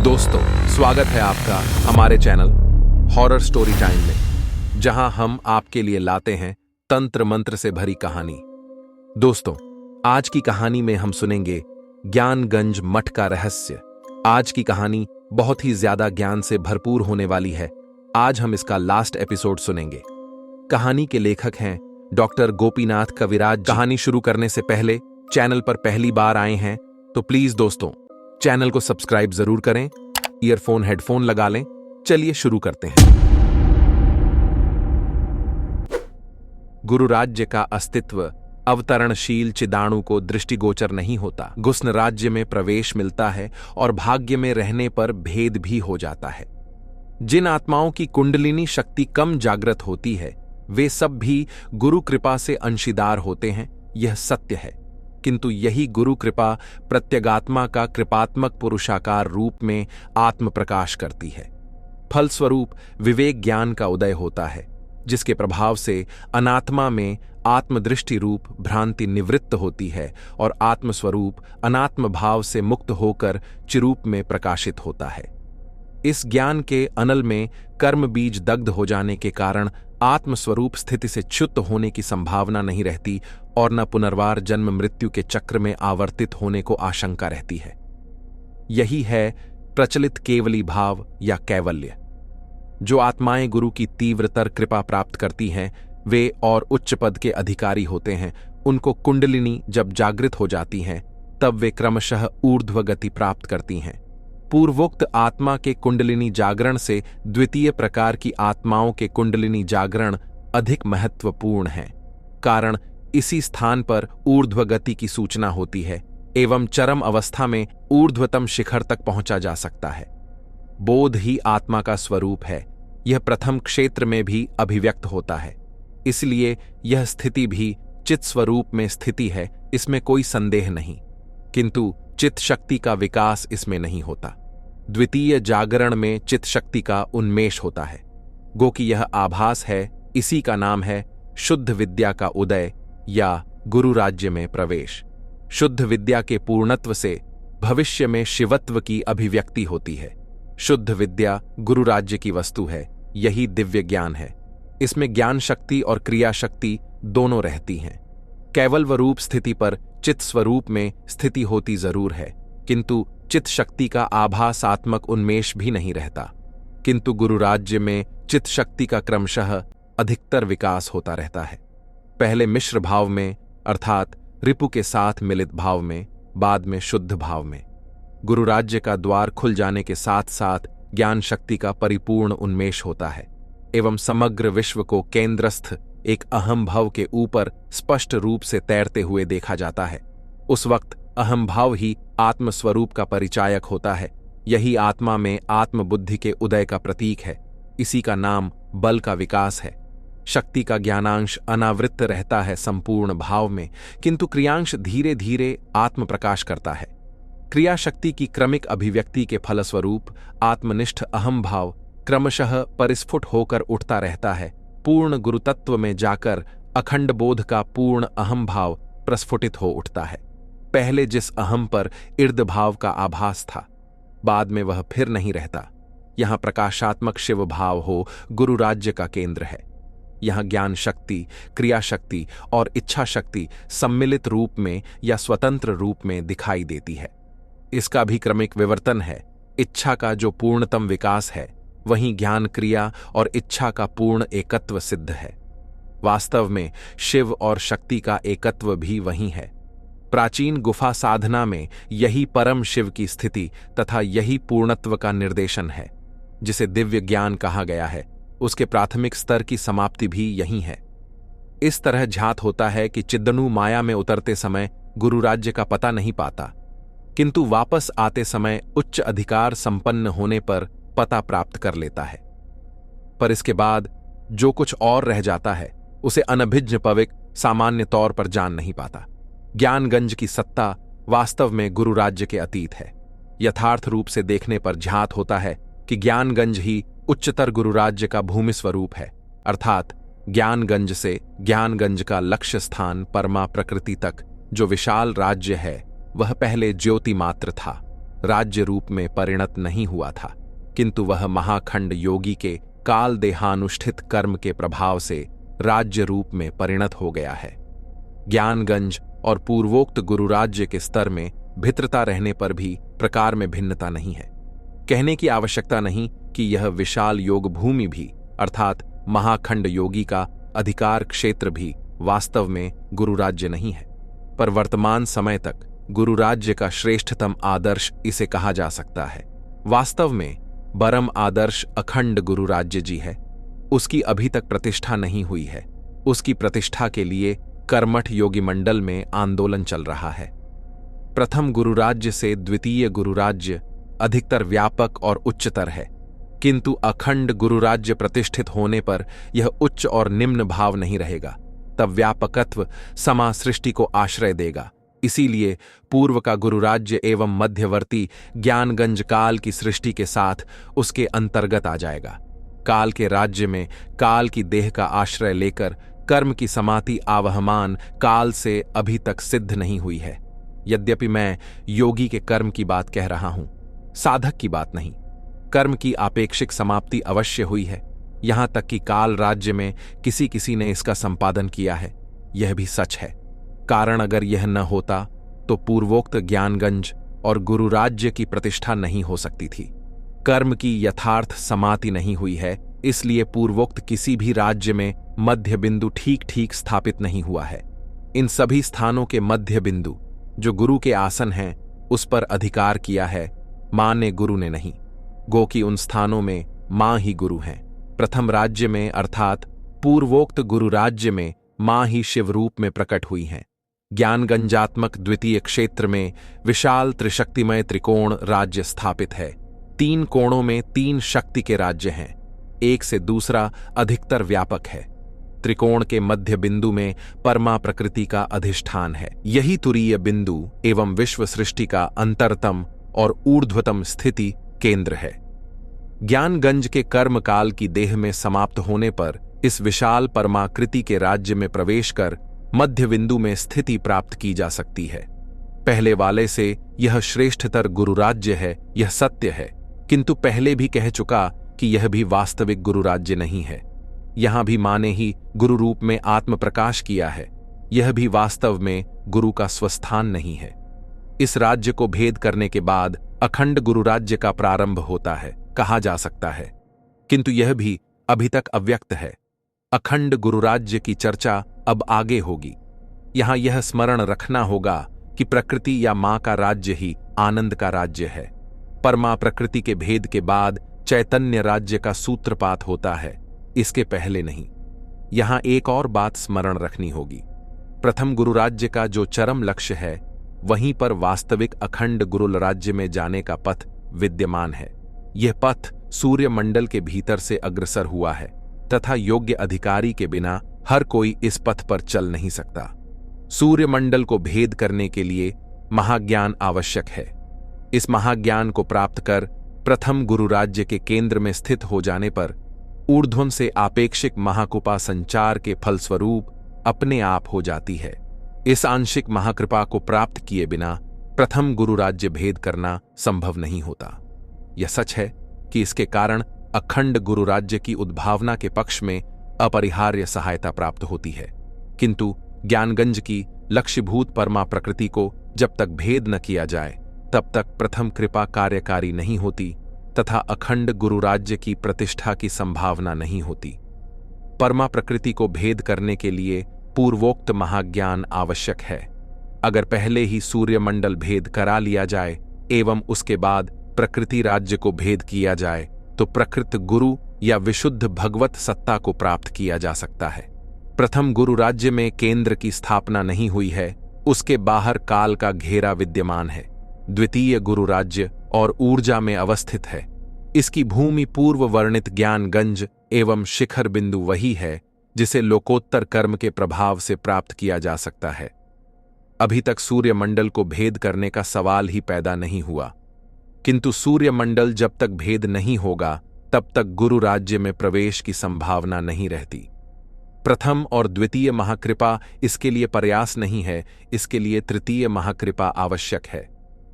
दोस्तों, स्वागत है आपका हमारे चैनल हॉरर स्टोरी टाइम में, जहां हम आपके लिए लाते हैं तंत्र मंत्र से भरी कहानी। दोस्तों, आज की कहानी में हम सुनेंगे ज्ञानगंज मठ का रहस्य। आज की कहानी बहुत ही ज्यादा ज्ञान से भरपूर होने वाली है। आज हम इसका लास्ट एपिसोड सुनेंगे। कहानी के लेखक हैं डॉक्टर गोपीनाथ कविराज। कहानी शुरू करने से पहले चैनल पर पहली बार आए हैं तो प्लीज दोस्तों चैनल को सब्सक्राइब जरूर करें, ईयरफोन हेडफोन लगा लें। चलिए शुरू करते हैं। गुरु राज्य का अस्तित्व अवतरणशील चिदाणु को दृष्टिगोचर नहीं होता। गुस्न राज्य में प्रवेश मिलता है और भाग्य में रहने पर भेद भी हो जाता है। जिन आत्माओं की कुंडलिनी शक्ति कम जागृत होती है वे सब भी गुरु कृपा से अंशीदार होते हैं, यह सत्य है। किंतु यही गुरु कृपा प्रत्यगात्मा का कृपात्मक पुरुषाकार रूप में आत्म प्रकाश करती है। फलस्वरूप विवेक ज्ञान का उदय होता है, जिसके प्रभाव से अनात्मा में आत्मदृष्टि रूप भ्रांति निवृत्त होती है और आत्मस्वरूप अनात्म भाव से मुक्त होकर चिरूप में प्रकाशित होता है। इस ज्ञान के अनल में कर्म बीज दग्ध हो जाने के कारण आत्मस्वरूप स्थिति से च्युत होने की संभावना नहीं रहती और न पुनर्वार जन्म मृत्यु के चक्र में आवर्तित होने को आशंका रहती है। यही है प्रचलित केवली भाव या कैवल्य। जो आत्माएं गुरु की तीव्रतर कृपा प्राप्त करती हैं वे और उच्च पद के अधिकारी होते हैं। उनको कुंडलिनी जब जागृत हो जाती हैं तब वे क्रमशः ऊर्ध्व गति प्राप्त करती हैं। पूर्वोक्त आत्मा के कुंडलिनी जागरण से द्वितीय प्रकार की आत्माओं के कुंडलिनी जागरण अधिक महत्वपूर्ण है, कारण इसी स्थान पर ऊर्ध्व गति की सूचना होती है एवं चरम अवस्था में ऊर्ध्वतम शिखर तक पहुंचा जा सकता है। बोध ही आत्मा का स्वरूप है। यह प्रथम क्षेत्र में भी अभिव्यक्त होता है, इसलिए यह स्थिति भी चित स्वरूप में स्थिति है, इसमें कोई संदेह नहीं। किंतु चित्त शक्ति का विकास इसमें नहीं होता। द्वितीय जागरण में चित्त शक्ति का उन्मेष होता है। गो कि यह आभास है, इसी का नाम है शुद्ध विद्या का उदय या गुरु राज्य में प्रवेश। शुद्ध विद्या के पूर्णत्व से भविष्य में शिवत्व की अभिव्यक्ति होती है। शुद्ध विद्या गुरु राज्य की वस्तु है, यही दिव्य ज्ञान है। इसमें ज्ञान शक्ति और क्रिया शक्ति दोनों रहती हैं। कैवल्य रूप स्थिति पर चित्त स्वरूप में स्थिति होती जरूर है, किंतु चित्त शक्ति का आभासात्मक उन्मेष भी नहीं रहता। किंतु गुरु राज्य में चित्त शक्ति का क्रमशः अधिकतर विकास होता रहता है। पहले मिश्र भाव में अर्थात रिपु के साथ मिलित भाव में, बाद में शुद्ध भाव में। गुरु राज्य का द्वार खुल जाने के साथ साथ ज्ञान शक्ति का परिपूर्ण उन्मेष होता है एवं समग्र विश्व को केंद्रस्थ एक अहम भाव के ऊपर स्पष्ट रूप से तैरते हुए देखा जाता है। उस वक्त अहम भाव ही आत्मस्वरूप का परिचायक होता है। यही आत्मा में आत्मबुद्धि के उदय का प्रतीक है। इसी का नाम बल का विकास है। शक्ति का ज्ञानांश अनावृत्त रहता है संपूर्ण भाव में, किंतु क्रियांश धीरे धीरे आत्म प्रकाश करता है। क्रिया शक्ति की क्रमिक अभिव्यक्ति के फलस्वरूप आत्मनिष्ठ अहम भाव क्रमशः परिस्फुट होकर उठता रहता है। पूर्ण गुरुतत्व में जाकर अखंड बोध का पूर्ण अहम भाव प्रस्फुटित हो उठता है। पहले जिस अहम पर इर्द भाव का आभास था, बाद में वह फिर नहीं रहता। यहां प्रकाशात्मक शिव भाव हो गुरु राज्य का केंद्र है। यहां ज्ञान शक्ति, क्रिया शक्ति और इच्छा शक्ति सम्मिलित रूप में या स्वतंत्र रूप में दिखाई देती है। इसका भी क्रमिक विवर्तन है। इच्छा का जो पूर्णतम विकास है, वहीं ज्ञान, क्रिया और इच्छा का पूर्ण एकत्व सिद्ध है। वास्तव में शिव और शक्ति का एकत्व भी वही है। प्राचीन गुफा साधना में यही परम शिव की स्थिति तथा यही पूर्णत्व का निर्देशन है, जिसे दिव्य ज्ञान कहा गया है। उसके प्राथमिक स्तर की समाप्ति भी यही है। इस तरह ज्ञात होता है कि चिद्दनु माया में उतरते समय गुरु राज्य का पता नहीं पाता, किंतु वापस आते समय उच्च अधिकार संपन्न होने पर पता प्राप्त कर लेता है। पर इसके बाद जो कुछ और रह जाता है उसे अनभिज्ञ पविक सामान्य तौर पर जान नहीं पाता। ज्ञानगंज की सत्ता वास्तव में गुरु राज्य के अतीत है। यथार्थ रूप से देखने पर ज्ञात होता है कि ज्ञानगंज ही उच्चतर गुरु राज्य का भूमि स्वरूप है, अर्थात ज्ञानगंज से ज्ञानगंज का लक्ष्य स्थान परमा प्रकृति तक जो विशाल राज्य है वह पहले ज्योति मात्र था। राज्य रूप में परिणत नहीं हुआ था, किंतु वह महाखंड योगी के काल देहानुष्ठित कर्म के प्रभाव से राज्य रूप में परिणत हो गया है। ज्ञानगंज और पूर्वोक्त गुरु राज्य के स्तर में भिन्नता रहने पर भी प्रकार में भिन्नता नहीं है। कहने की आवश्यकता नहीं कि यह विशाल योग भूमि भी अर्थात महाखंड योगी का अधिकार क्षेत्र भी वास्तव में गुरु राज्य नहीं है, पर वर्तमान समय तक गुरु राज्य का श्रेष्ठतम आदर्श इसे कहा जा सकता है। वास्तव में परम आदर्श अखंड गुरु राज्य जी है। उसकी अभी तक प्रतिष्ठा नहीं हुई है। उसकी प्रतिष्ठा के लिए कर्मठ योगी मंडल में आंदोलन चल रहा है। प्रथम गुरु राज्य से द्वितीय गुरु राज्य अधिकतर व्यापक और उच्चतर है, किंतु अखंड गुरु राज्य प्रतिष्ठित होने पर यह उच्च और निम्न भाव नहीं रहेगा। तब व्यापकत्व समा सृष्टि को आश्रय देगा। इसीलिए पूर्व का गुरु राज्य एवं मध्यवर्ती ज्ञानगंज काल की सृष्टि के साथ उसके अंतर्गत आ जाएगा। काल के राज्य में काल की देह का आश्रय लेकर कर्म की समाधि आवहमान काल से अभी तक सिद्ध नहीं हुई है। यद्यपि मैं योगी के कर्म की बात कह रहा हूं, साधक की बात नहीं। कर्म की आपेक्षिक समाप्ति अवश्य हुई है, यहां तक कि काल राज्य में किसी किसी ने इसका संपादन किया है। यह भी सच है, कारण अगर यह न होता तो पूर्वोक्त ज्ञानगंज और गुरु राज्य की प्रतिष्ठा नहीं हो सकती थी। कर्म की यथार्थ समाप्ति नहीं हुई है, इसलिए पूर्वोक्त किसी भी राज्य में मध्य बिंदु ठीक ठीक स्थापित नहीं हुआ है। इन सभी स्थानों के मध्य बिंदु जो गुरु के आसन हैं, उस पर अधिकार किया है मां ने, गुरु ने नहीं। गो कि उन स्थानों में मां ही गुरु हैं। प्रथम राज्य में अर्थात पूर्वोक्त गुरु राज्य में मां ही शिव रूप में प्रकट हुई हैं। ज्ञानगंजात्मक द्वितीय क्षेत्र में विशाल त्रिशक्तिमय त्रिकोण राज्य स्थापित है। 3 कोणों में 3 शक्ति के राज्य हैं, एक से दूसरा अधिकतर व्यापक है। त्रिकोण के मध्य बिंदु में परमा प्रकृति का अधिष्ठान है। यही तुरीय बिंदु एवं विश्व सृष्टि का अंतरतम और ऊर्ध्वतम स्थिति केंद्र है। ज्ञानगंज के कर्म काल की देह में समाप्त होने पर इस विशाल परमाकृति के राज्य में प्रवेश कर मध्य बिंदु में स्थिति प्राप्त की जा सकती है। पहले वाले से यह श्रेष्ठतर गुरु राज्य है, यह सत्य है, किंतु पहले भी कह चुका कि यह भी वास्तविक गुरु राज्य नहीं है। यहां भी मां ने ही गुरु रूप में आत्म प्रकाश किया है। यह भी वास्तव में गुरु का स्वस्थान नहीं है। इस राज्य को भेद करने के बाद अखंड गुरु राज्य का प्रारंभ होता है, कहा जा सकता है, किंतु यह भी अभी तक अव्यक्त है। अखंड गुरु राज्य की चर्चा अब आगे होगी। यहां यह स्मरण रखना होगा कि प्रकृति या मां का राज्य ही आनंद का राज्य है। परमा प्रकृति के भेद के बाद चैतन्य राज्य का सूत्रपात होता है, इसके पहले नहीं। यहां एक और बात स्मरण रखनी होगी। प्रथम गुरु राज्य का जो चरम लक्ष्य है, वहीं पर वास्तविक अखंड गुरु राज्य में जाने का पथ विद्यमान है। यह पथ सूर्य मंडल के भीतर से अग्रसर हुआ है तथा योग्य अधिकारी के बिना हर कोई इस पथ पर चल नहीं सकता। सूर्य मंडल को भेद करने के लिए महाज्ञान आवश्यक है। इस महाज्ञान को प्राप्त कर प्रथम गुरु राज्य के केंद्र में स्थित हो जाने पर ऊर्ध्वन से आपेक्षिक महाकृपा संचार के फलस्वरूप अपने आप हो जाती है। इस आंशिक महाकृपा को प्राप्त किए बिना प्रथम गुरु राज्य भेद करना संभव नहीं होता। यह सच है कि इसके कारण अखंड गुरु राज्य की उद्भावना के पक्ष में अपरिहार्य सहायता प्राप्त होती है, किंतु ज्ञानगंज की लक्ष्यभूत परमा प्रकृति को जब तक भेद न किया जाए तब तक प्रथम कृपा कार्यकारी नहीं होती तथा अखंड गुरु राज्य की प्रतिष्ठा की संभावना नहीं होती। परमा प्रकृति को भेद करने के लिए पूर्वोक्त महाज्ञान आवश्यक है। अगर पहले ही सूर्य मंडल भेद करा लिया जाए एवं उसके बाद प्रकृति राज्य को भेद किया जाए तो प्रकृत गुरु या विशुद्ध भगवत सत्ता को प्राप्त किया जा सकता है। प्रथम गुरु राज्य में केंद्र की स्थापना नहीं हुई है, उसके बाहर काल का घेरा विद्यमान है। द्वितीय गुरु राज्य और ऊर्जा में अवस्थित है। इसकी भूमि पूर्व वर्णित ज्ञानगंज एवं शिखर बिंदु वही है जिसे लोकोत्तर कर्म के प्रभाव से प्राप्त किया जा सकता है। अभी तक सूर्य मंडल को भेद करने का सवाल ही पैदा नहीं हुआ, किंतु सूर्य मंडल जब तक भेद नहीं होगा तब तक गुरु राज्य में प्रवेश की संभावना नहीं रहती। प्रथम और द्वितीय महाकृपा इसके लिए प्रयास नहीं है, इसके लिए तृतीय महाकृपा आवश्यक है।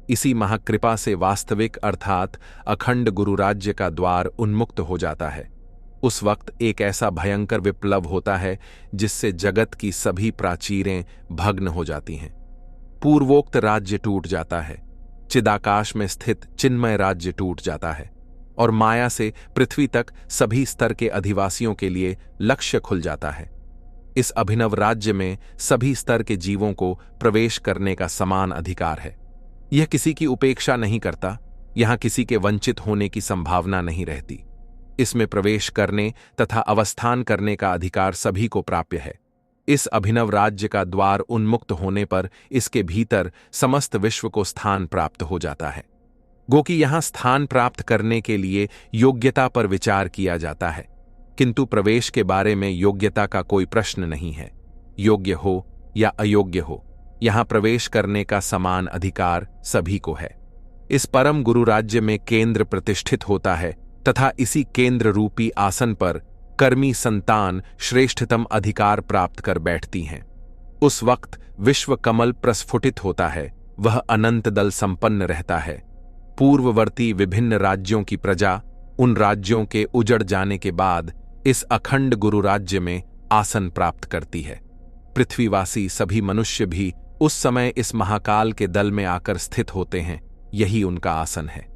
इसी महाकृपा से वास्तविक अर्थात अखंड गुरु राज्य का द्वार उन्मुक्त हो जाता है। उस वक्त एक ऐसा भयंकर विप्लव होता है जिससे जगत की सभी प्राचीरें भग्न हो जाती हैं। पूर्वोक्त राज्य टूट जाता है, चिदाकाश में स्थित चिन्मय राज्य टूट जाता है और माया से पृथ्वी तक सभी स्तर के अधिवासियों के लिए लक्ष्य खुल जाता है। इस अभिनव राज्य में सभी स्तर के जीवों को प्रवेश करने का समान अधिकार है। यह किसी की उपेक्षा नहीं करता, यहां किसी के वंचित होने की संभावना नहीं रहती। इसमें प्रवेश करने तथा अवस्थान करने का अधिकार सभी को प्राप्य है। इस अभिनव राज्य का द्वार उन्मुक्त होने पर इसके भीतर समस्त विश्व को स्थान प्राप्त हो जाता है। गो कि यहां स्थान प्राप्त करने के लिए योग्यता पर विचार किया जाता है, किंतु प्रवेश के बारे में योग्यता का कोई प्रश्न नहीं है। योग्य हो या अयोग्य हो, यहां प्रवेश करने का समान अधिकार सभी को है। इस परम गुरु राज्य में केंद्र प्रतिष्ठित होता है तथा इसी केंद्र रूपी आसन पर कर्मी संतान श्रेष्ठतम अधिकार प्राप्त कर बैठती हैं। उस वक्त विश्व कमल प्रस्फुटित होता है, वह अनंत दल संपन्न रहता है। पूर्ववर्ती विभिन्न राज्यों की प्रजा उन राज्यों के उजड़ जाने के बाद इस अखंड गुरु राज्य में आसन प्राप्त करती है। पृथ्वीवासी सभी मनुष्य भी उस समय इस महाकाल के दल में आकर स्थित होते हैं, यही उनका आसन है।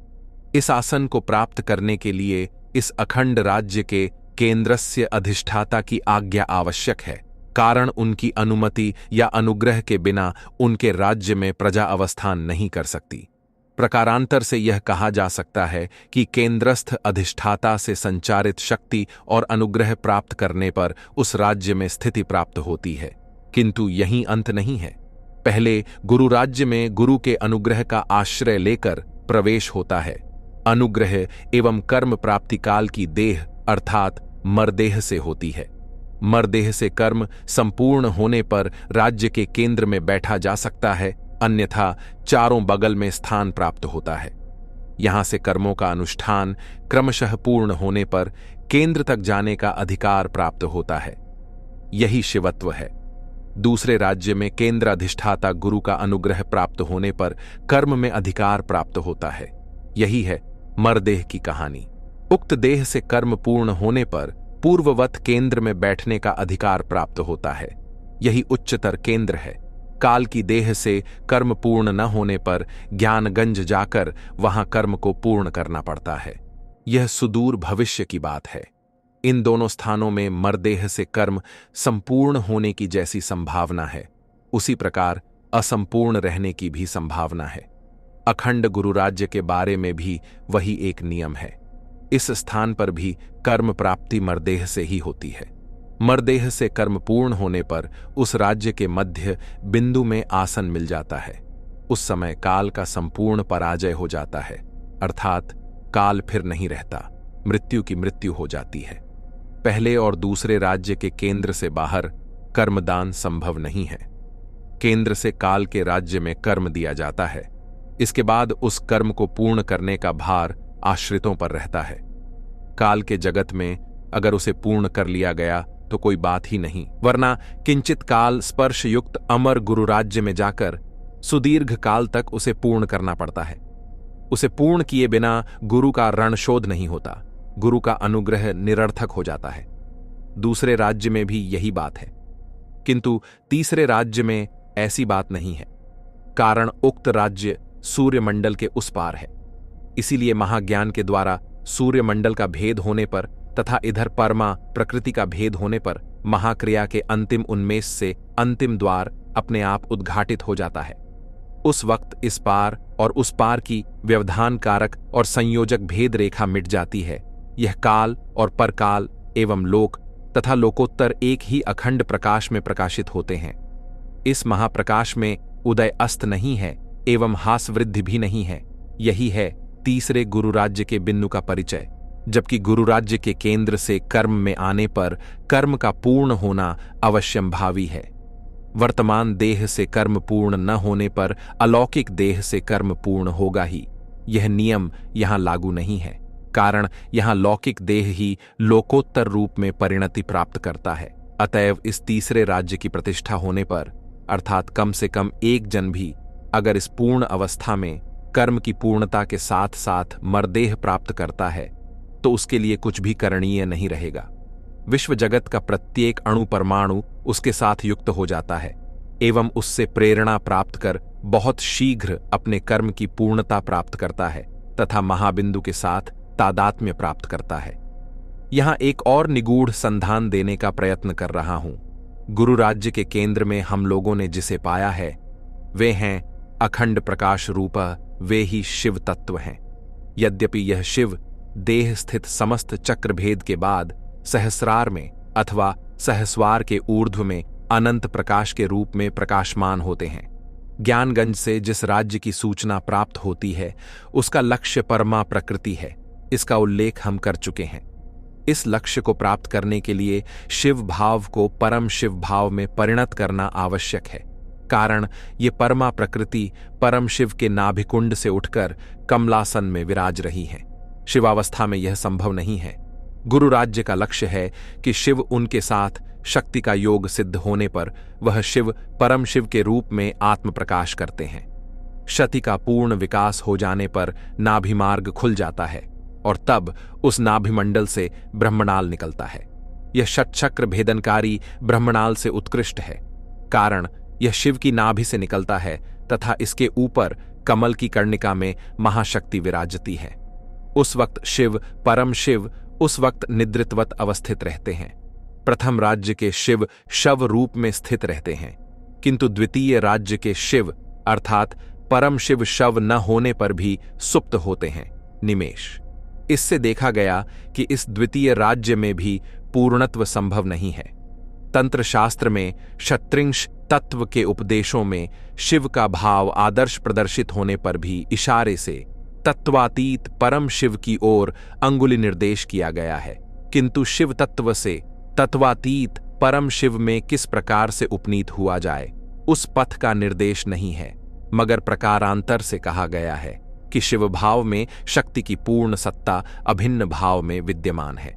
इस आसन को प्राप्त करने के लिए इस अखंड राज्य के केंद्रस्य अधिष्ठाता की आज्ञा आवश्यक है, कारण उनकी अनुमति या अनुग्रह के बिना उनके राज्य में प्रजा अवस्थान नहीं कर सकती। प्रकारांतर से यह कहा जा सकता है कि केंद्रस्थ अधिष्ठाता से संचारित शक्ति और अनुग्रह प्राप्त करने पर उस राज्य में स्थिति प्राप्त होती है, किंतु यही अंत नहीं है। पहले गुरु राज्य में गुरु के अनुग्रह का आश्रय लेकर प्रवेश होता है। अनुग्रह एवं कर्म प्राप्ति काल की देह अर्थात मरदेह से होती है। मरदेह से कर्म संपूर्ण होने पर राज्य के केंद्र में बैठा जा सकता है, अन्यथा चारों बगल में स्थान प्राप्त होता है। यहां से कर्मों का अनुष्ठान क्रमशः पूर्ण होने पर केंद्र तक जाने का अधिकार प्राप्त होता है। यही शिवत्व है। दूसरे राज्य में केंद्र अधिष्ठाता गुरु का अनुग्रह प्राप्त होने पर कर्म में अधिकार प्राप्त होता है। यही है मरदेह की कहानी। उक्त देह से कर्म पूर्ण होने पर पूर्ववत केंद्र में बैठने का अधिकार प्राप्त होता है। यही उच्चतर केंद्र है। काल की देह से कर्म पूर्ण न होने पर ज्ञानगंज जाकर वहां कर्म को पूर्ण करना पड़ता है। यह सुदूर भविष्य की बात है। इन दोनों स्थानों में मरदेह से कर्म संपूर्ण होने की जैसी संभावना है, उसी प्रकार असंपूर्ण रहने की भी संभावना है। अखंड गुरु राज्य के बारे में भी वही एक नियम है। इस स्थान पर भी कर्म प्राप्ति मरदेह से ही होती है। मरदेह से कर्म पूर्ण होने पर उस राज्य के मध्य बिंदु में आसन मिल जाता है। उस समय काल का संपूर्ण पराजय हो जाता है, अर्थात काल फिर नहीं रहता, मृत्यु की मृत्यु हो जाती है। पहले और दूसरे राज्य के केंद्र से बाहर कर्मदान संभव नहीं है। केंद्र से काल के राज्य में कर्म दिया जाता है। इसके बाद उस कर्म को पूर्ण करने का भार आश्रितों पर रहता है। काल के जगत में अगर उसे पूर्ण कर लिया गया तो कोई बात ही नहीं, वरना किंचित काल स्पर्श युक्त अमर गुरु राज्य में जाकर सुदीर्घ काल तक उसे पूर्ण करना पड़ता है। उसे पूर्ण किए बिना गुरु का रणशोध नहीं होता, गुरु का अनुग्रह निरर्थक हो जाता है। दूसरे राज्य में भी यही बात है, किंतु तीसरे राज्य में ऐसी बात नहीं है, कारण उक्त राज्य सूर्यमंडल के उस पार है। इसीलिए महाज्ञान के द्वारा सूर्यमंडल का भेद होने पर तथा इधर परमा प्रकृति का भेद होने पर महाक्रिया के अंतिम उन्मेष से अंतिम द्वार अपने आप उद्घाटित हो जाता है। उस वक्त इस पार और उस पार की व्यवधान कारक और संयोजक भेद रेखा मिट जाती है। यह काल और परकाल एवं लोक तथा लोकोत्तर एक ही अखंड प्रकाश में प्रकाशित होते हैं। इस महाप्रकाश में उदय अस्त नहीं है एवं हास वृद्धि भी नहीं है। यही है तीसरे गुरु राज्य के बिंदु का परिचय। जबकि गुरु राज्य के केंद्र से कर्म में आने पर कर्म का पूर्ण होना अवश्यंभावी है। वर्तमान देह से कर्म पूर्ण न होने पर अलौकिक देह से कर्म पूर्ण होगा ही। यह नियम यहां लागू नहीं है, कारण यहां लौकिक देह ही लोकोत्तर रूप में परिणति प्राप्त करता है। अतएव इस तीसरे राज्य की प्रतिष्ठा होने पर, अर्थात कम से कम एक जन भी अगर इस पूर्ण अवस्था में कर्म की पूर्णता के साथ साथ मरदेह प्राप्त करता है तो उसके लिए कुछ भी करणीय नहीं रहेगा। विश्व जगत का प्रत्येक अणु परमाणु उसके साथ युक्त हो जाता है एवं उससे प्रेरणा प्राप्त कर बहुत शीघ्र अपने कर्म की पूर्णता प्राप्त करता है तथा महाबिंदु के साथ तादात्म्य प्राप्त करता है। यहां एक और निगूढ़ संधान देने का प्रयत्न कर रहा हूं। गुरु राज्य के केंद्र में हम लोगों ने जिसे पाया है वे हैं अखंड प्रकाश रूप, वे ही शिव तत्व हैं। यद्यपि यह शिव देह स्थित समस्त चक्रभेद के बाद सहस्रार में अथवा सहस्वार के ऊर्ध्व में अनंत प्रकाश के रूप में प्रकाशमान होते हैं। ज्ञानगंज से जिस राज्य की सूचना प्राप्त होती है उसका लक्ष्य परमा प्रकृति है, इसका उल्लेख हम कर चुके हैं। इस लक्ष्य को प्राप्त करने के लिए शिव भाव को परम शिव भाव में परिणत करना आवश्यक है, कारण ये परमा प्रकृति परम शिव के नाभिकुंड से उठकर कमलासन में विराज रही है। शिवावस्था में यह संभव नहीं है। गुरु राज्य का लक्ष्य है कि शिव उनके साथ शक्ति का योग सिद्ध होने पर वह शिव परम शिव के रूप में आत्म प्रकाश करते हैं। शति का पूर्ण विकास हो जाने पर नाभि मार्ग खुल जाता है और तब उस नाभिमंडल से ब्रह्मणाल निकलता है। यह षटचक्र भेदनकारी ब्रह्मणाल से उत्कृष्ट है, कारण यह शिव की नाभि से निकलता है तथा इसके ऊपर कमल की कर्णिका में महाशक्ति विराजती है। उस वक्त शिव परम शिव उस वक्त निद्रितवत अवस्थित रहते हैं। प्रथम राज्य के शिव शव रूप में स्थित रहते हैं, किंतु द्वितीय राज्य के शिव अर्थात परम शिव शव न होने पर भी सुप्त होते हैं, निमेष। इससे देखा गया कि इस द्वितीय राज्य में भी पूर्णत्व संभव नहीं है। तंत्र शास्त्र में षट्रिंश तत्व के उपदेशों में शिव का भाव आदर्श प्रदर्शित होने पर भी इशारे से तत्वातीत परम शिव की ओर अंगुली निर्देश किया गया है, किंतु शिव तत्व से तत्वातीत परम शिव में किस प्रकार से उपनीत हुआ जाए उस पथ का निर्देश नहीं है, मगर प्रकारांतर से कहा गया है कि शिव भाव में शक्ति की पूर्ण सत्ता अभिन्न भाव में विद्यमान है।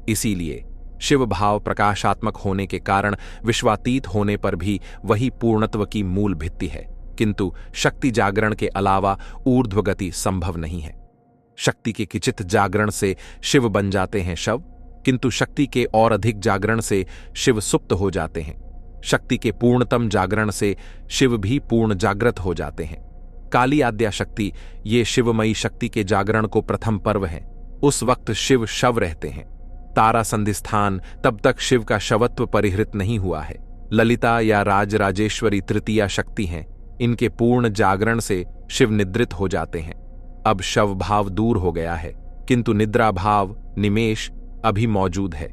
इसीलिए शिव भाव प्रकाशात्मक होने के कारण विश्वातीत होने पर भी वही पूर्णत्व की मूल भित्ति है, किंतु शक्ति जागरण के अलावा ऊर्ध्वगति संभव नहीं है। शक्ति के किंचित जागरण से शिव बन जाते हैं शव, किंतु शक्ति के और अधिक जागरण से शिव सुप्त हो जाते हैं। शक्ति के पूर्णतम जागरण से शिव भी पूर्ण जागृत हो जाते हैं। काली आद्या शक्ति ये शिवमयी शक्ति के जागरण को प्रथम पर्व है। उस वक्त शिव शव रहते हैं। तारा संधिस्थान तब तक शिव का शवत्व परिहृत नहीं हुआ है। ललिता या राजराजेश्वरी तृतीया शक्ति हैं, इनके पूर्ण जागरण से शिव निद्रित हो जाते हैं। अब शव भाव दूर हो गया है, किंतु निद्रा भाव निमेष अभी मौजूद है।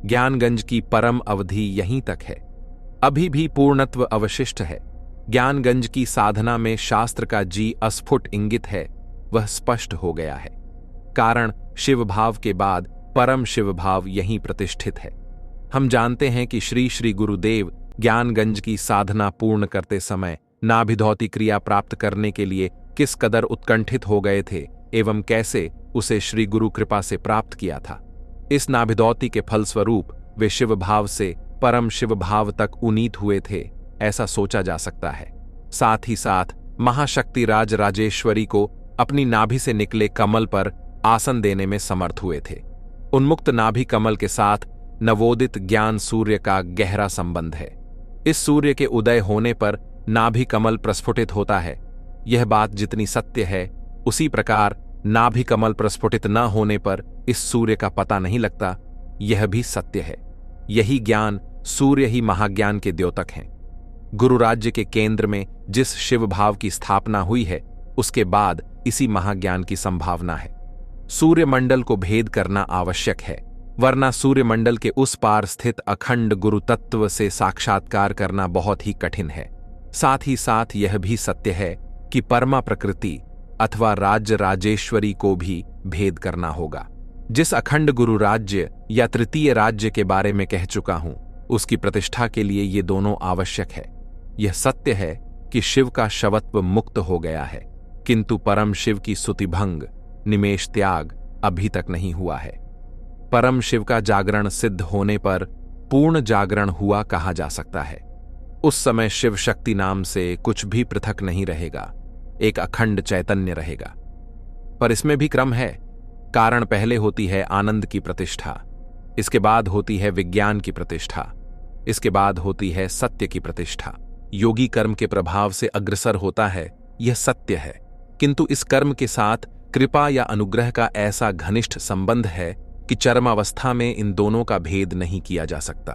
ज्ञानगंज की परम अवधि यहीं तक है, अभी भी पूर्णत्व अवशिष्ट है। ज्ञानगंज की साधना में शास्त्र का जी अस्फुट इंगित है, वह स्पष्ट हो गया है। कारण शिव भाव के बाद परम शिव भाव यहीं प्रतिष्ठित है। हम जानते हैं कि श्री श्री गुरुदेव ज्ञानगंज की साधना पूर्ण करते समय नाभिधौती क्रिया प्राप्त करने के लिए किस कदर उत्कंठित हो गए थे एवं कैसे उसे श्री गुरु कृपा से प्राप्त किया था। इस नाभिधौती के फलस्वरूप वे शिव भाव से परम शिव भाव तक उन्नीत हुए थे, ऐसा सोचा जा सकता है। साथ ही साथ महाशक्ति राज राजेश्वरी को अपनी नाभि से निकले कमल पर आसन देने में समर्थ हुए थे। उन्मुक्त नाभि कमल के साथ नवोदित ज्ञान सूर्य का गहरा संबंध है। इस सूर्य के उदय होने पर नाभि कमल प्रस्फुटित होता है। यह बात जितनी सत्य है, उसी प्रकार नाभि कमल प्रस्फुटित न होने पर इस सूर्य का पता नहीं लगता, यह भी सत्य है। यही ज्ञान सूर्य ही महाज्ञान के द्योतक हैं। गुरु राज्य के केंद्र में जिस शिव भाव की स्थापना हुई है, उसके बाद इसी महाज्ञान की संभावना है। सूर्यमंडल को भेद करना आवश्यक है, वरना सूर्यमंडल के उस पार स्थित अखंड गुरु तत्व से साक्षात्कार करना बहुत ही कठिन है। साथ ही साथ यह भी सत्य है कि परमा प्रकृति अथवा राज्य राजेश्वरी को भी भेद करना होगा। जिस अखंड गुरु राज्य या तृतीय राज्य के बारे में कह चुका हूं, उसकी प्रतिष्ठा के लिए ये दोनों आवश्यक है। यह सत्य है कि शिव का शवत्व मुक्त हो गया है, किंतु परम शिव की सुतिभंग निमेष त्याग अभी तक नहीं हुआ है। परम शिव का जागरण सिद्ध होने पर पूर्ण जागरण हुआ कहा जा सकता है। उस समय शिव शक्ति नाम से कुछ भी पृथक नहीं रहेगा। एक अखंड चैतन्य रहेगा। पर इसमें भी क्रम है। कारण पहले होती है आनंद की प्रतिष्ठा, इसके बाद होती है विज्ञान की प्रतिष्ठा, इसके बाद होती है सत्य की प्रतिष्ठा। योगी कर्म के प्रभाव से अग्रसर होता है, यह सत्य है, किंतु इस कर्म के साथ कृपा या अनुग्रह का ऐसा घनिष्ठ संबंध है कि चरमावस्था में इन दोनों का भेद नहीं किया जा सकता।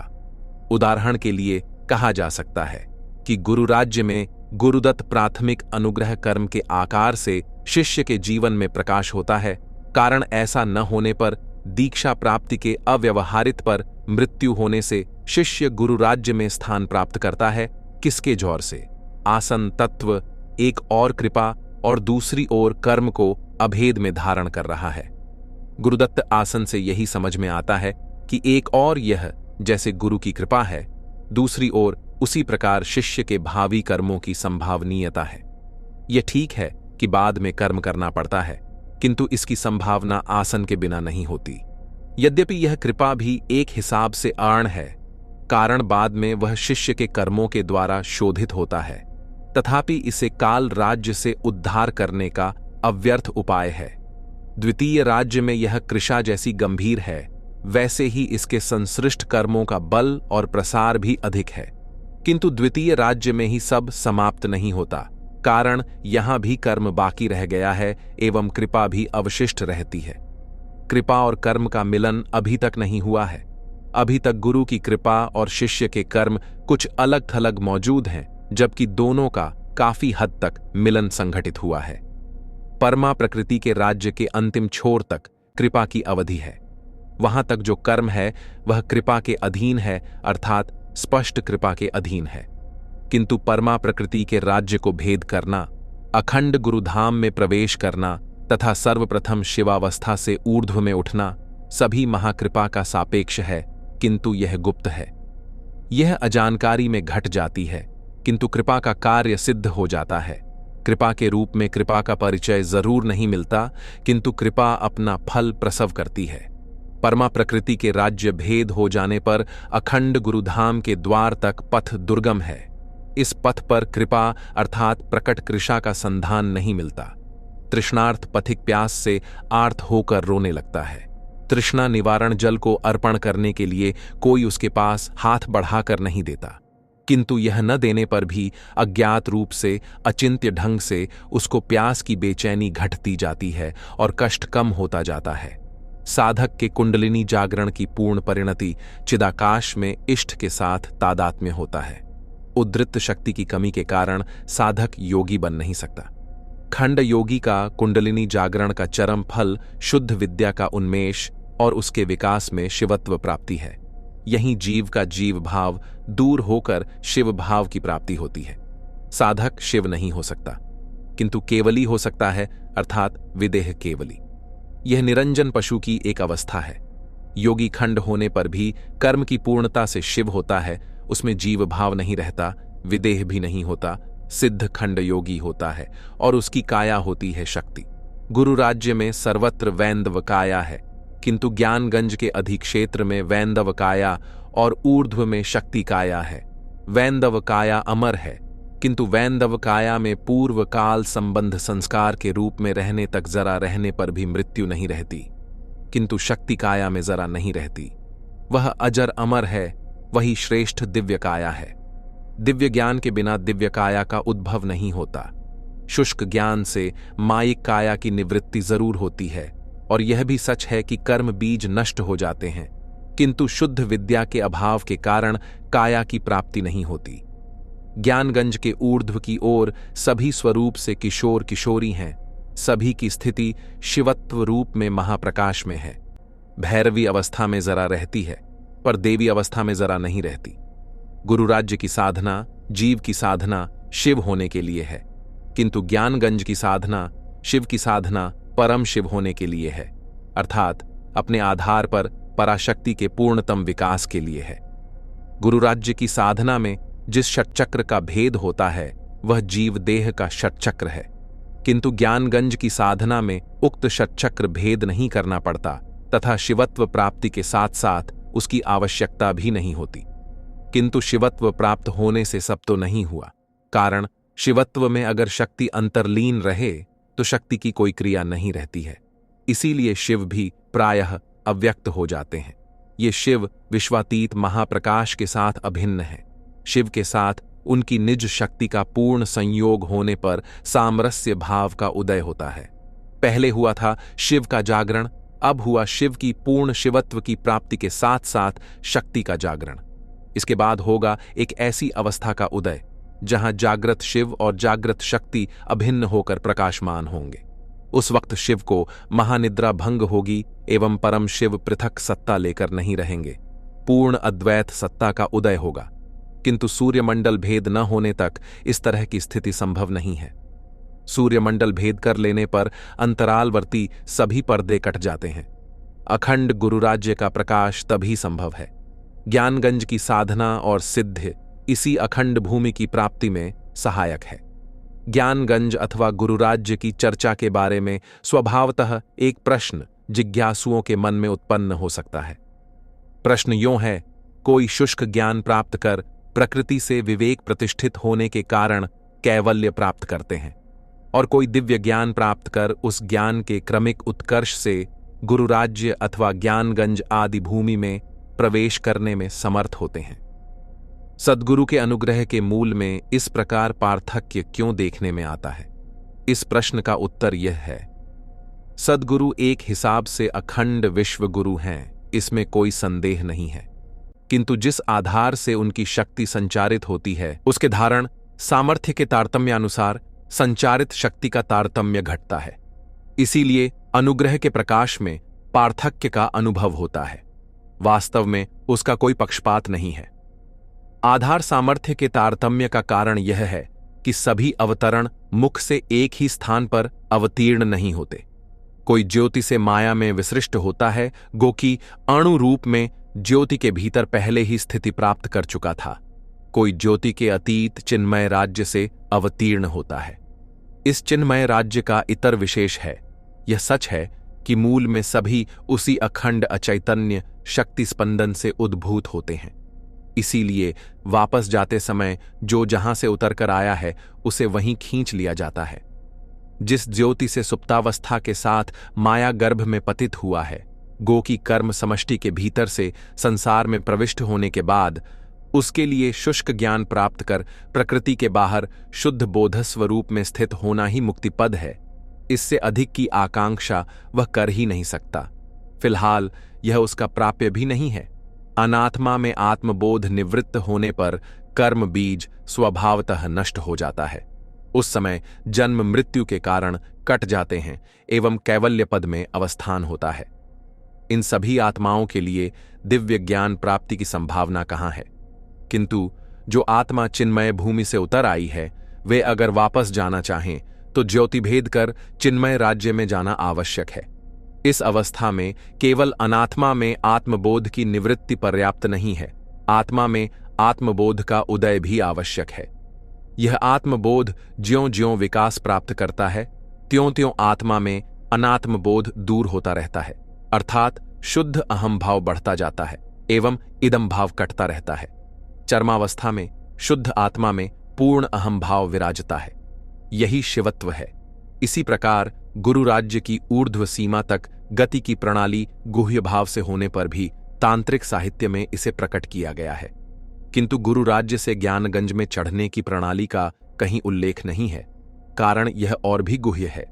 उदाहरण के लिए कहा जा सकता है कि गुरु राज्य में गुरुदत्त प्राथमिक अनुग्रह कर्म के आकार से शिष्य के जीवन में प्रकाश होता है। कारण ऐसा न होने पर, दीक्षा प्राप्ति के अव्यवहारित पर, मृत्यु होने से शिष्य गुरु राज्य में स्थान प्राप्त करता है। किसके जोर से? आसन तत्व एक और कृपा और दूसरी ओर कर्म को अभेद में धारण कर रहा है। गुरुदत्त आसन से यही समझ में आता है कि एक और यह जैसे गुरु की कृपा है, दूसरी ओर उसी प्रकार शिष्य के भावी कर्मों की संभावनीयता है। यह ठीक है कि बाद में कर्म करना पड़ता है, किंतु इसकी संभावना आसन के बिना नहीं होती। यद्यपि यह कृपा भी एक हिसाब से आर्ण है, कारण बाद में वह शिष्य के कर्मों के द्वारा शोधित होता है, तथापि इसे काल राज्य से उद्धार करने का अव्यर्थ उपाय है। द्वितीय राज्य में यह कृषा जैसी गंभीर है, वैसे ही इसके संसृष्ट कर्मों का बल और प्रसार भी अधिक है, किंतु द्वितीय राज्य में ही सब समाप्त नहीं होता, कारण यहां भी कर्म बाकी रह गया है एवं कृपा भी अवशिष्ट रहती है। कृपा और कर्म का मिलन अभी तक नहीं हुआ है। अभी तक गुरु की कृपा और शिष्य के कर्म कुछ अलग थलग मौजूद हैं, जबकि दोनों का काफी हद तक मिलन संघटित हुआ है। परमा प्रकृति के राज्य के अंतिम छोर तक कृपा की अवधि है। वहां तक जो कर्म है वह कृपा के अधीन है, अर्थात स्पष्ट कृपा के अधीन है। किंतु परमा प्रकृति के राज्य को भेद करना, अखंड गुरुधाम में प्रवेश करना तथा सर्वप्रथम शिवावस्था से ऊर्ध्व में उठना सभी महाकृपा का सापेक्ष है, किंतु यह गुप्त है। यह अजानकारी में घट जाती है, किंतु कृपा का कार्य सिद्ध हो जाता है। कृपा के रूप में कृपा का परिचय जरूर नहीं मिलता, किंतु कृपा अपना फल प्रसव करती है। परमा प्रकृति के राज्य भेद हो जाने पर अखंड गुरुधाम के द्वार तक पथ दुर्गम है। इस पथ पर कृपा अर्थात प्रकट कृषा का संधान नहीं मिलता। तृष्णार्थ पथिक प्यास से आर्त होकर रोने लगता है। तृष्णा निवारण जल को अर्पण करने के लिए कोई उसके पास हाथ बढ़ाकर नहीं देता, किंतु यह न देने पर भी अज्ञात रूप से अचिंत्य ढंग से उसको प्यास की बेचैनी घटती जाती है और कष्ट कम होता जाता है। साधक के कुंडलिनी जागरण की पूर्ण परिणति चिदाकाश में इष्ट के साथ तादात्म्य होता है। उद्धृत शक्ति की कमी के कारण साधक योगी बन नहीं सकता। खंड योगी का कुंडलिनी जागरण का चरम फल शुद्ध विद्या का उन्मेष और उसके विकास में शिवत्व प्राप्ति है। यहीं जीव का जीव भाव दूर होकर शिव भाव की प्राप्ति होती है। साधक शिव नहीं हो सकता, किंतु केवली हो सकता है, अर्थात विदेह केवली। यह निरंजन पशु की एक अवस्था है। योगी खंड होने पर भी कर्म की पूर्णता से शिव होता है, उसमें जीव भाव नहीं रहता, विदेह भी नहीं होता, सिद्ध खंड योगी होता है और उसकी काया होती है शक्ति। गुरु राज्य में सर्वत्र वैंदव काया है, किंतु ज्ञानगंज के अधिक्षेत्र में वैंदव काया और ऊर्ध्व में शक्ति काया है। वैंदव काया अमर है, किंतु वैंदव काया में पूर्व काल संबंध संस्कार के रूप में रहने तक जरा रहने पर भी मृत्यु नहीं रहती, किंतु शक्ति काया में जरा नहीं रहती। वह अजर अमर है, वही श्रेष्ठ दिव्य काया है। दिव्य ज्ञान के बिना दिव्य काया का उद्भव नहीं होता। शुष्क ज्ञान से मायिक काया की निवृत्ति जरूर होती है, और यह भी सच है कि कर्म बीज नष्ट हो जाते हैं, किंतु शुद्ध विद्या के अभाव के कारण काया की प्राप्ति नहीं होती। ज्ञानगंज के ऊर्ध्व की ओर सभी स्वरूप से किशोर किशोरी हैं, सभी की स्थिति शिवत्व रूप में महाप्रकाश में है। भैरवी अवस्था में जरा रहती है, पर देवी अवस्था में जरा नहीं रहती। गुरु राज्य की साधना, जीव की साधना शिव होने के लिए है, किंतु ज्ञानगंज की साधना, शिव की साधना परम शिव होने के लिए है, अर्थात अपने आधार पर पराशक्ति के पूर्णतम विकास के लिए है। गुरु राज्य की साधना में जिस षटचक्र का भेद होता है वह जीव देह का षटचक्र है, किंतु ज्ञानगंज की साधना में उक्त षटचक्र भेद नहीं करना पड़ता तथा शिवत्व प्राप्ति के साथ साथ उसकी आवश्यकता भी नहीं होती। किंतु शिवत्व प्राप्त होने से सब तो नहीं हुआ, कारण शिवत्व में अगर शक्ति अंतर्लीन रहे तो शक्ति की कोई क्रिया नहीं रहती है। इसीलिए शिव भी प्रायः अव्यक्त हो जाते हैं। ये शिव विश्वातीत महाप्रकाश के साथ अभिन्न है। शिव के साथ उनकी निज शक्ति का पूर्ण संयोग होने पर सामरस्य भाव का उदय होता है। पहले हुआ था शिव का जागरण, अब हुआ शिव की पूर्ण शिवत्व की प्राप्ति के साथ साथ शक्ति का जागरण। इसके बाद होगा एक ऐसी अवस्था का उदय जहां जागृत शिव और जागृत शक्ति अभिन्न होकर प्रकाशमान होंगे। उस वक्त शिव को महानिद्रा भंग होगी एवं परम शिव पृथक सत्ता लेकर नहीं रहेंगे। पूर्ण अद्वैत सत्ता का उदय होगा। किंतु सूर्यमंडल भेद न होने तक इस तरह की स्थिति संभव नहीं है। सूर्यमंडल भेद कर लेने पर अंतरालवर्ती सभी पर्दे कट जाते हैं। अखंड गुरुराज्य का प्रकाश तभी संभव है। ज्ञानगंज की साधना और सिद्ध इसी अखंड भूमि की प्राप्ति में सहायक है। ज्ञानगंज अथवा गुरुराज्य की चर्चा के बारे में स्वभावतः एक प्रश्न जिज्ञासुओं के मन में उत्पन्न हो सकता है। प्रश्न यों है, कोई शुष्क ज्ञान प्राप्त कर प्रकृति से विवेक प्रतिष्ठित होने के कारण कैवल्य प्राप्त करते हैं, और कोई दिव्य ज्ञान प्राप्त कर उस ज्ञान के क्रमिक उत्कर्ष से गुरुराज्य अथवा ज्ञानगंज आदि भूमि में प्रवेश करने में समर्थ होते हैं। सद्गुरु के अनुग्रह के मूल में इस प्रकार पार्थक्य क्यों देखने में आता है? इस प्रश्न का उत्तर यह है, सद्गुरु एक हिसाब से अखंड विश्व गुरु हैं, इसमें कोई संदेह नहीं है। किंतु जिस आधार से उनकी शक्ति संचारित होती है उसके धारण सामर्थ्य के तारतम्यानुसार संचारित शक्ति का तारतम्य घटता है। इसीलिए अनुग्रह के प्रकाश में पार्थक्य का अनुभव होता है। वास्तव में उसका कोई पक्षपात नहीं है। आधार सामर्थ्य के तारतम्य का कारण यह है कि सभी अवतरण मुख से एक ही स्थान पर अवतीर्ण नहीं होते। कोई ज्योति से माया में विसृष्ट होता है, गो कि अणु रूप में ज्योति के भीतर पहले ही स्थिति प्राप्त कर चुका था। कोई ज्योति के अतीत चिन्मय राज्य से अवतीर्ण होता है। इस चिन्मय राज्य का इतर विशेष है। यह सच है कि मूल में सभी उसी अखंड अचैतन्य शक्ति स्पंदन से उद्भूत होते हैं। इसीलिए वापस जाते समय जो जहां से उतर कर आया है उसे वहीं खींच लिया जाता है। जिस ज्योति से सुप्तावस्था के साथ माया गर्भ में पतित हुआ है, गो की कर्म समष्टि के भीतर से संसार में प्रविष्ट होने के बाद उसके लिए शुष्क ज्ञान प्राप्त कर प्रकृति के बाहर शुद्ध बोध स्वरूप में स्थित होना ही मुक्तिपद है। इससे अधिक की आकांक्षा वह कर ही नहीं सकता। फिलहाल यह उसका प्राप्य भी नहीं है। अनात्मा में आत्मबोध निवृत्त होने पर कर्म बीज स्वभावतः नष्ट हो जाता है। उस समय जन्म मृत्यु के कारण कट जाते हैं एवं कैवल्य पद में अवस्थान होता है। इन सभी आत्माओं के लिए दिव्य ज्ञान प्राप्ति की संभावना कहाँ है? किंतु जो आत्मा चिन्मय भूमि से उतर आई है, वे अगर वापस जाना चाहें तो ज्योति भेद कर चिन्मय राज्य में जाना आवश्यक है। इस अवस्था में केवल अनात्मा में आत्मबोध की निवृत्ति पर्याप्त नहीं है, आत्मा में आत्मबोध का उदय भी आवश्यक है। यह आत्मबोध ज्यों-ज्यों विकास प्राप्त करता है, त्यों-त्यों आत्मा में अनात्मबोध दूर होता रहता है, अर्थात शुद्ध अहम भाव बढ़ता जाता है एवं इदम भाव कटता रहता है। चरमावस्था में शुद्ध आत्मा में पूर्ण अहम भाव विराजता है। यही शिवत्व है। इसी प्रकार गुरु राज्य की ऊर्ध्व सीमा तक गति की प्रणाली गुह्य भाव से होने पर भी तांत्रिक साहित्य में इसे प्रकट किया गया है। किंतु गुरु राज्य से ज्ञानगंज में चढ़ने की प्रणाली का कहीं उल्लेख नहीं है। कारण यह और भी गुह्य है।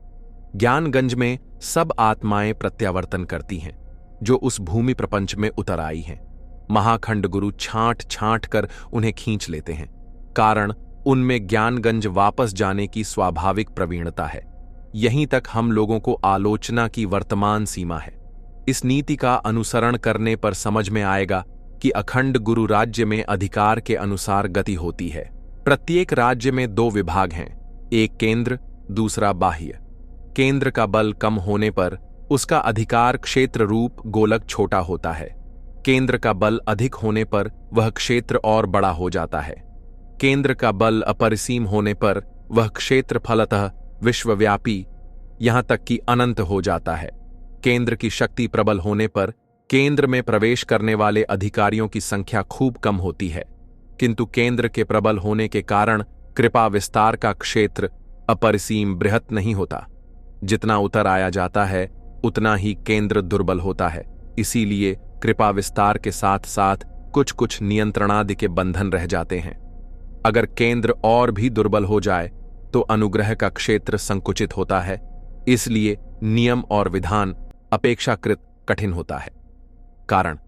ज्ञानगंज में सब आत्माएं प्रत्यावर्तन करती हैं जो उस भूमि प्रपंच में उतर आई हैं। महाखंड गुरु छांट छांट कर उन्हें खींच लेते हैं। कारण उनमें ज्ञानगंज वापस जाने की स्वाभाविक प्रवीणता है। यहीं तक हम लोगों को आलोचना की वर्तमान सीमा है। इस नीति का अनुसरण करने पर समझ में आएगा कि अखंड गुरु राज्य में अधिकार के अनुसार गति होती है। प्रत्येक राज्य में दो विभाग हैं, एक केंद्र, दूसरा बाह्य। केंद्र का बल कम होने पर उसका अधिकार क्षेत्र रूप गोलक छोटा होता है। केंद्र का बल अधिक होने पर वह क्षेत्र और बड़ा हो जाता है। केंद्र का बल अपरिसीम होने पर वह क्षेत्र फलतः विश्वव्यापी, यहां तक कि अनंत हो जाता है। केंद्र की शक्ति प्रबल होने पर केंद्र में प्रवेश करने वाले अधिकारियों की संख्या खूब कम होती है, किंतु केंद्र के प्रबल होने के कारण कृपा विस्तार का क्षेत्र अपरिसीम बृहत नहीं होता। जितना उतर आया जाता है उतना ही केंद्र दुर्बल होता है। इसीलिए कृपा विस्तार के साथ साथ कुछ कुछ नियंत्रणादि के बंधन रह जाते हैं। अगर केंद्र और भी दुर्बल हो जाए तो अनुग्रह का क्षेत्र संकुचित होता है। इसलिए नियम और विधान अपेक्षाकृत कठिन होता है। कारण,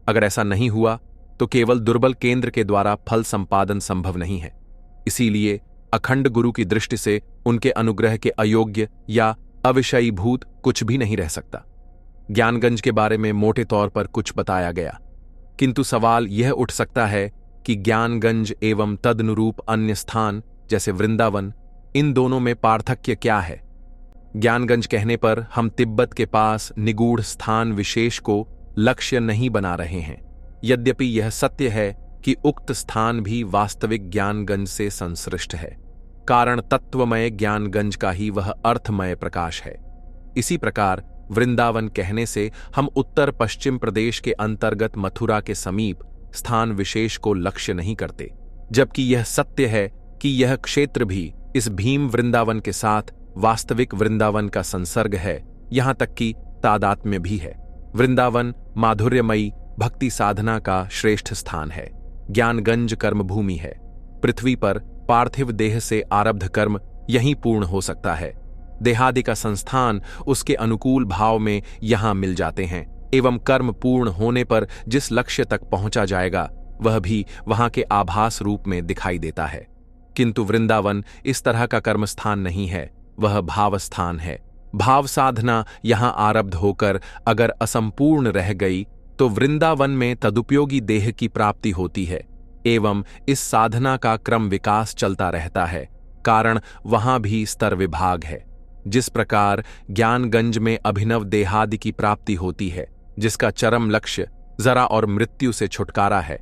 अगर ऐसा नहीं हुआ तो केवल दुर्बल केंद्र के द्वारा फल संपादन संभव नहीं है। इसीलिए अखंड गुरु की दृष्टि से उनके अनुग्रह के अयोग्य या अविषयीभूत कुछ भी नहीं रह सकता। ज्ञानगंज के बारे में मोटे तौर पर कुछ बताया गया, किंतु सवाल यह उठ सकता है कि ज्ञानगंज एवं तदनुरूप अन्य स्थान जैसे वृंदावन, इन दोनों में पार्थक्य क्या है। ज्ञानगंज कहने पर हम तिब्बत के पास निगूढ़ स्थान विशेष को लक्ष्य नहीं बना रहे हैं। यद्यपि यह सत्य है कि उक्त स्थान भी वास्तविक ज्ञानगंज से संसृष्ट है। कारण तत्वमय ज्ञानगंज का ही वह अर्थमय प्रकाश है। इसी प्रकार वृंदावन कहने से हम उत्तर पश्चिम प्रदेश के अंतर्गत मथुरा के समीप स्थान विशेष को लक्ष्य नहीं करते, जबकि यह सत्य है कि यह क्षेत्र भी इस भीम वृंदावन के साथ वास्तविक वृंदावन का संसर्ग है, यहां तक कि तादात्म्य भी है। वृंदावन माधुर्यमयी भक्ति साधना का श्रेष्ठ स्थान है। ज्ञानगंज कर्मभूमि है। पृथ्वी पर पार्थिव देह से आरब्ध कर्म यहीं पूर्ण हो सकता है। देहादि का संस्थान उसके अनुकूल भाव में यहां मिल जाते हैं एवं कर्म पूर्ण होने पर जिस लक्ष्य तक पहुंचा जाएगा वह भी वहां के आभास रूप में दिखाई देता है। किंतु वृंदावन इस तरह का कर्मस्थान नहीं है, वह भाव स्थान है। भाव साधना यहां आरब्ध होकर अगर असंपूर्ण रह गई तो वृंदावन में तदुपयोगी देह की प्राप्ति होती है एवं इस साधना का क्रम विकास चलता रहता है। कारण वहां भी स्तर विभाग है। जिस प्रकार ज्ञानगंज में अभिनव देहादि की प्राप्ति होती है, जिसका चरम लक्ष्य जरा और मृत्यु से छुटकारा है,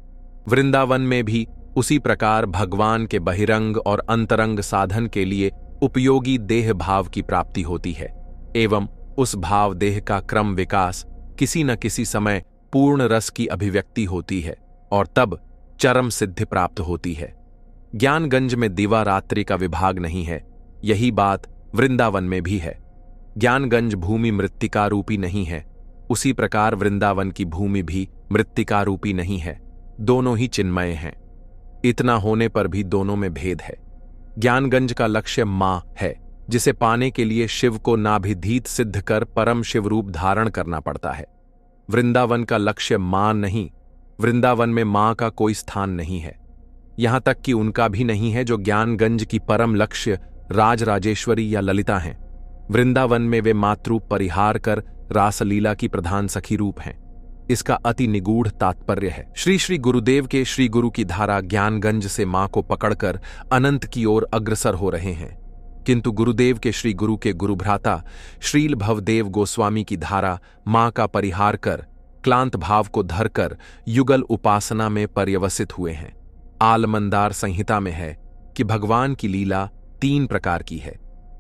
वृंदावन में भी उसी प्रकार भगवान के बहिरंग और अंतरंग साधन के लिए उपयोगी देह भाव की प्राप्ति होती है एवं उस भाव देह का क्रम विकास किसी न किसी समय पूर्ण रस की अभिव्यक्ति होती है और तब चरम सिद्धि प्राप्त होती है। ज्ञानगंज में दिवा रात्रि का विभाग नहीं है, यही बात वृंदावन में भी है। ज्ञानगंज भूमि मृत्तिका रूपी नहीं है, उसी प्रकार वृंदावन की भूमि भी मृत्तिका रूपी नहीं है। दोनों ही चिन्मय हैं। इतना होने पर भी दोनों में भेद है। ज्ञानगंज का लक्ष्य मां है, जिसे पाने के लिए शिव को नाभिधीत सिद्ध कर परम शिव रूप धारण करना पड़ता है। वृंदावन का लक्ष्य मां नहीं, वृंदावन में मां का कोई स्थान नहीं है, यहां तक कि उनका भी नहीं है जो ज्ञानगंज की परम लक्ष्य राजराजेश्वरी या ललिता हैं। वृंदावन में वे मातृरूप परिहार कर रासलीला की प्रधान सखी रूप हैं। इसका अति निगूढ़ तात्पर्य है। श्री श्री गुरुदेव के श्री गुरु की धारा ज्ञानगंज से मां को पकड़कर अनंत की ओर अग्रसर हो रहे हैं, किंतु गुरुदेव के श्री गुरु के गुरुभ्राता श्रील भवदेव गोस्वामी की धारा मां का परिहार कर क्लांत भाव को धरकर युगल उपासना में पर्यवसित हुए हैं। आलमंदार संहिता में है कि भगवान की लीला 3 प्रकार की है,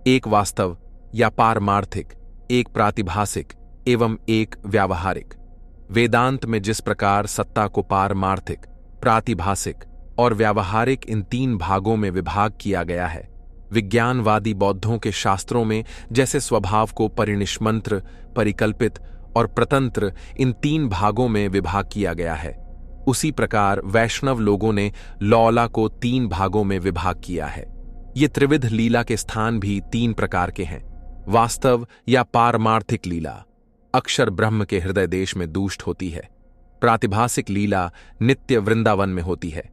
एक वास्तव या पारमार्थिक, एक प्रातिभासिक एवं एक व्यावहारिक। वेदांत में जिस प्रकार सत्ता को पारमार्थिक, प्रातिभासिक और व्यावहारिक इन 3 भागों में विभाग किया गया है, विज्ञानवादी बौद्धों के शास्त्रों में जैसे स्वभाव को परिनिष्मंत्र, परिकल्पित और प्रतंत्र इन 3 भागों में विभाग किया गया है, उसी प्रकार वैष्णव लोगों ने लौला को 3 भागों में विभाग किया है। ये त्रिविध लीला के स्थान भी 3 प्रकार के हैं। वास्तव या पारमार्थिक लीला अक्षर ब्रह्म के हृदय देश में दूष्ट होती है, प्रातिभासिक लीला नित्य वृंदावन में होती है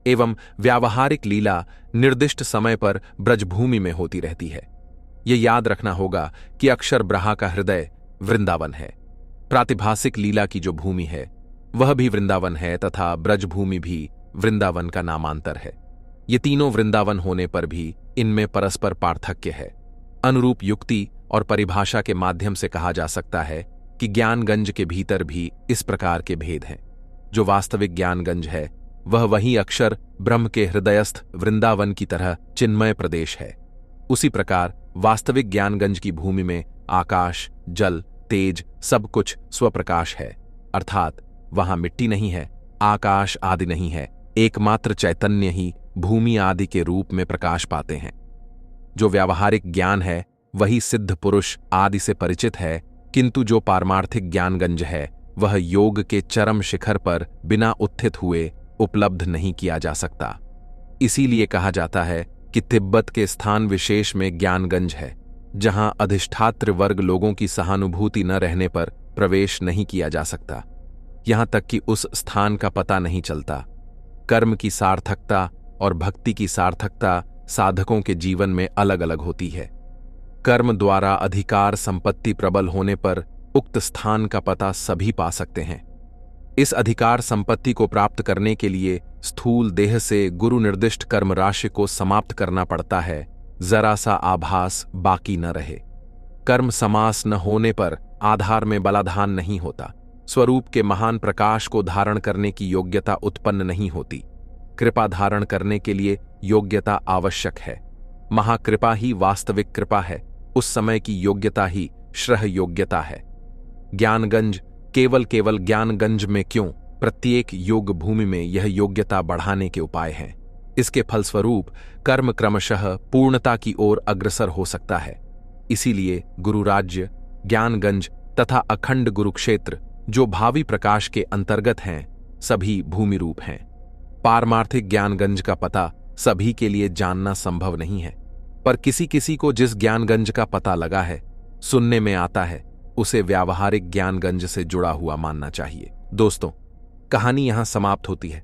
एवं व्यावहारिक लीला निर्दिष्ट समय पर ब्रजभूमि में होती रहती है। यह याद रखना होगा कि अक्षर ब्रहा का हृदय वृंदावन है, प्रातिभासिक लीला की जो भूमि है वह भी वृंदावन है तथा ब्रजभूमि भी वृंदावन का नामांतर है। ये तीनों वृंदावन होने पर भी इनमें परस्पर पार्थक्य है। अनुरूप युक्ति और परिभाषा के माध्यम से कहा जा सकता है कि ज्ञानगंज के भीतर भी इस प्रकार के भेद हैं। जो वास्तविक ज्ञानगंज है वह वही अक्षर ब्रह्म के हृदयस्थ वृंदावन की तरह चिन्मय प्रदेश है। उसी प्रकार वास्तविक ज्ञानगंज की भूमि में आकाश, जल, तेज सब कुछ स्वप्रकाश है, अर्थात वहां मिट्टी नहीं है, आकाश आदि नहीं है, एकमात्र चैतन्य ही भूमि आदि के रूप में प्रकाश पाते हैं। जो व्यावहारिक ज्ञान है वही सिद्ध पुरुष आदि से परिचित है, किंतु जो पारमार्थिक ज्ञानगंज है वह योग के चरम शिखर पर बिना उत्थित हुए उपलब्ध नहीं किया जा सकता। इसीलिए कहा जाता है कि तिब्बत के स्थान विशेष में ज्ञानगंज है, जहां अधिष्ठात्र वर्ग लोगों की सहानुभूति न रहने पर प्रवेश नहीं किया जा सकता। यहां तक कि उस स्थान का पता नहीं चलता। कर्म की सार्थकता और भक्ति की सार्थकता साधकों के जीवन में अलग अलग होती है। कर्म द्वारा अधिकार संपत्ति प्रबल होने पर उक्त स्थान का पता सभी पा सकते हैं। इस अधिकार संपत्ति को प्राप्त करने के लिए स्थूल देह से गुरु निर्दिष्ट कर्म राशि को समाप्त करना पड़ता है, जरा सा आभास बाकी न रहे। कर्म समास न होने पर आधार में बलाधान नहीं होता, स्वरूप के महान प्रकाश को धारण करने की योग्यता उत्पन्न नहीं होती। कृपा धारण करने के लिए योग्यता आवश्यक है। महाकृपा ही वास्तविक कृपा है, उस समय की योग्यता ही श्रह योग्यता है। ज्ञानगंज केवल ज्ञानगंज में क्यों, प्रत्येक योग भूमि में यह योग्यता बढ़ाने के उपाय हैं। इसके फलस्वरूप कर्म क्रमशः पूर्णता की ओर अग्रसर हो सकता है। इसीलिए गुरु राज्य, ज्ञानगंज तथा अखंड गुरुक्षेत्र जो भावी प्रकाश के अंतर्गत हैं, सभी भूमि रूप हैं। पारमार्थिक ज्ञानगंज का पता सभी के लिए जानना संभव नहीं है, पर किसी किसी को जिस ज्ञानगंज का पता लगा है, सुनने में आता है, उसे व्यावहारिक ज्ञानगंज से जुड़ा हुआ मानना चाहिए। दोस्तों, कहानी यहां समाप्त होती है।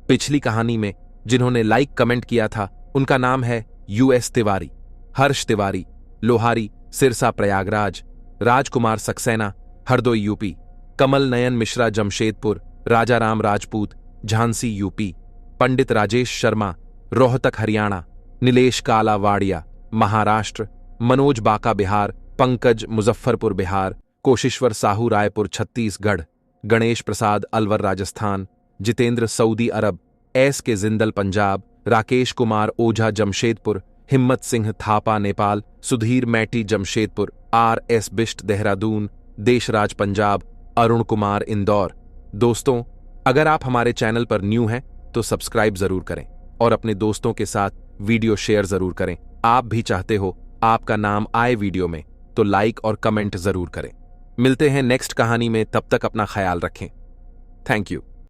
पिछली कहानी में जिन्होंने लाइक कमेंट किया था उनका नाम है यूएस तिवारी, हर्ष तिवारी, लोहारी, सिरसा प्रयागराज, राजकुमार सक्सेना, हरदोई यूपी, कमल नयन मिश्रा जमशेदपुर, राजाराम राजपूत, झांसी यूपी, पंडित राजेश शर्मा, रोहतक हरियाणा, नीलेश कालावाड़िया महाराष्ट्र, मनोज बाका बिहार, पंकज मुजफ्फरपुर बिहार, कोशिश्वर साहू रायपुर छत्तीसगढ़, गणेश प्रसाद अलवर राजस्थान, जितेंद्र सऊदी अरब, एस के जिंदल पंजाब, राकेश कुमार ओझा जमशेदपुर, हिम्मत सिंह थापा नेपाल, सुधीर मैटी जमशेदपुर, आर एस बिष्ट देहरादून, देशराज पंजाब, अरुण कुमार इंदौर। दोस्तों, अगर आप हमारे चैनल पर न्यू हैं तो सब्सक्राइब जरूर करें और अपने दोस्तों के साथ वीडियो शेयर जरूर करें। आप भी चाहते हो आपका नाम आए वीडियो में तो लाइक और कमेंट जरूर करें। मिलते हैं नेक्स्ट कहानी में, तब तक अपना ख्याल रखें। Thank you.